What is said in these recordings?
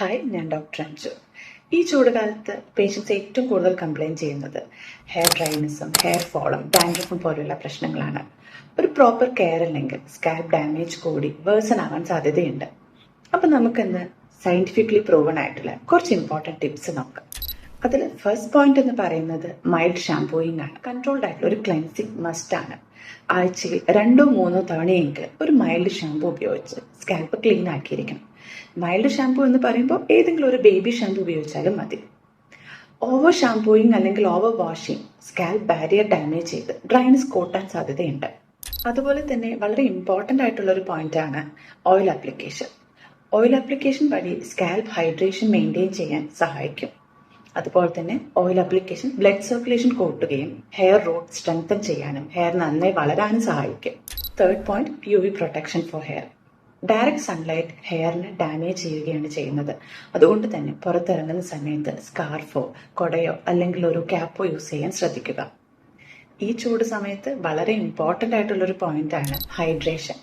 Hi, ഞാൻ doctor Anju. ഈ ചൂടുകാലത്ത് patients ഏറ്റവും കൂടുതൽ കംപ്ലയിൻറ്റ് ചെയ്യുന്നത് ഹെയർ ഡ്രൈനെസ്സും ഹെയർ ഫോളും ഡാൻഡ്രഫും പോലെയുള്ള പ്രശ്നങ്ങളാണ്. ഒരു പ്രോപ്പർ കെയർ അല്ലെങ്കിൽ സ്കാൽപ്പ് ഡാമേജ് കൂടി വേഴ്സൺ ആവാൻ സാധ്യതയുണ്ട്. അപ്പം നമുക്കിന്ന് സയൻറ്റിഫിക്കലി പ്രൂവൺ ആയിട്ടുള്ള കുറച്ച് ഇമ്പോർട്ടൻറ്റ് ടിപ്സ് നോക്കാം. അതിൽ ഫസ്റ്റ് പോയിന്റ് എന്ന് പറയുന്നത് മൈൽഡ് ഷാംപൂയിങ് ആണ്. കൺട്രോൾഡ് ആയിട്ടുള്ള ഒരു ക്ലെൻസിങ് മസ്റ്റ് ആണ്. ആഴ്ചയിൽ 2-3 തവണയെങ്കിലും ഒരു മൈൽഡ് ഷാംപൂ ഉപയോഗിച്ച് സ്കാൽപ്പ് ക്ലീൻ ആക്കിയിരിക്കണം. മൈൽഡ് ഷാംപൂ എന്ന് പറയുമ്പോൾ ഏതെങ്കിലും ഒരു ബേബി ഷാംപൂ ഉപയോഗിച്ചാലും മതി. ഓവർ ഷാംപൂയിങ് അല്ലെങ്കിൽ over washing scalp barrier damage ചെയ്ത് ഡ്രൈനസ് കൂട്ടാൻ സാധ്യതയുണ്ട്. അതുപോലെ തന്നെ വളരെ ഇമ്പോർട്ടൻ്റ് ആയിട്ടുള്ള ഒരു പോയിന്റാണ് ഓയിൽ ആപ്ലിക്കേഷൻ. ഓയിൽ ആപ്ലിക്കേഷൻ വഴി സ്കാൽപ്പ് ഹൈഡ്രേഷൻ മെയിൻറ്റെയിൻ ചെയ്യാൻ സഹായിക്കും. അതുപോലെ തന്നെ ഓയിൽ ആപ്ലിക്കേഷൻ ബ്ലഡ് സർക്കുലേഷൻ കൂട്ടുകയും ഹെയർ റൂട്ട് സ്ട്രെങ്തൻ ചെയ്യാനും ഹെയർ നന്നായി വളരാനും സഹായിക്കും. Third point UV protection for hair. Direct sunlight ഹെയറിനെ damage ചെയ്യുകയാണ് ചെയ്യുന്നത്. അതുകൊണ്ട് തന്നെ പുറത്തിറങ്ങുന്ന സമയത്ത് സ്കാർഫോ കൊടയോ അല്ലെങ്കിൽ ഒരു ക്യാപ്പോ യൂസ് ചെയ്യാൻ ശ്രദ്ധിക്കുക. ഈ ചൂട് സമയത്ത് വളരെ ഇമ്പോർട്ടൻ്റ് ആയിട്ടുള്ളൊരു പോയിന്റാണ് ഹൈഡ്രേഷൻ.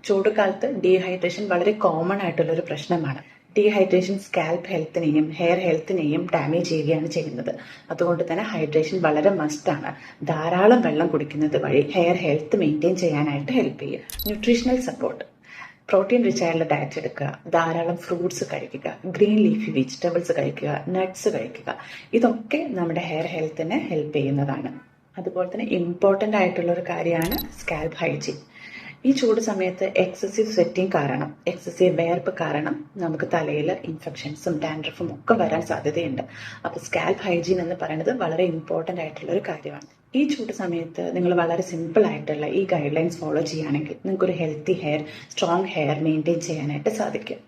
ചൂടുകാലത്ത് ഡീഹൈഡ്രേഷൻ വളരെ കോമൺ ആയിട്ടുള്ളൊരു പ്രശ്നമാണ്. ഡീഹൈഡ്രേഷൻ സ്കാൽപ്പ് ഹെൽത്തിനെയും ഹെയർ ഹെൽത്തിനെയും ഡാമേജ് ചെയ്യുകയാണ് ചെയ്യുന്നത്. അതുകൊണ്ട് തന്നെ ഹൈഡ്രേഷൻ വളരെ മസ്റ്റാണ്. ധാരാളം വെള്ളം കുടിക്കുന്നത് വഴി ഹെയർ ഹെൽത്ത് മെയിൻറ്റെയിൻ ചെയ്യാനായിട്ട് ഹെൽപ്പ് ചെയ്യും. Nutritional support. പ്രോട്ടീൻ റിച്ച് ആയിട്ടുള്ള ഡയറ്റ് എടുക്കുക, ധാരാളം ഫ്രൂട്ട്സ് കഴിക്കുക, ഗ്രീൻ ലീഫി വെജിറ്റബിൾസ് കഴിക്കുക, നട്ട്സ് കഴിക്കുക. ഇതൊക്കെ നമ്മുടെ ഹെയർ ഹെൽത്തിനെ ഹെൽപ്പ് ചെയ്യുന്നതാണ്. അതുപോലെ തന്നെ ഇമ്പോർട്ടൻ്റ് ആയിട്ടുള്ള ഒരു കാര്യമാണ് സ്കാൽപ്പ് ഹൈജീൻ. ഈ ചൂട് സമയത്ത് എക്സസീവ് സ്വെറ്റിംഗ് കാരണം, എക്സസീവ് വേർപ്പ് കാരണം നമുക്ക് തലയിൽ ഇൻഫെക്ഷൻസും ഡാൻഡ്രഫും ഒക്കെ വരാൻ സാധ്യതയുണ്ട്. അപ്പോൾ സ്കാൽപ്പ് ഹൈജീൻ എന്ന് പറയുന്നത് വളരെ ഇമ്പോർട്ടൻ്റ് ആയിട്ടുള്ള ഒരു കാര്യമാണ്. ഈ ചൂട് സമയത്ത് നിങ്ങൾ വളരെ സിമ്പിൾ ആയിട്ടുള്ള ഈ ഗൈഡ് ലൈൻസ് ഫോളോ ചെയ്യുകയാണെങ്കിൽ നിങ്ങൾക്കൊരു healthy hair, strong hair maintain ചെയ്യാനായിട്ട് സാധിക്കും.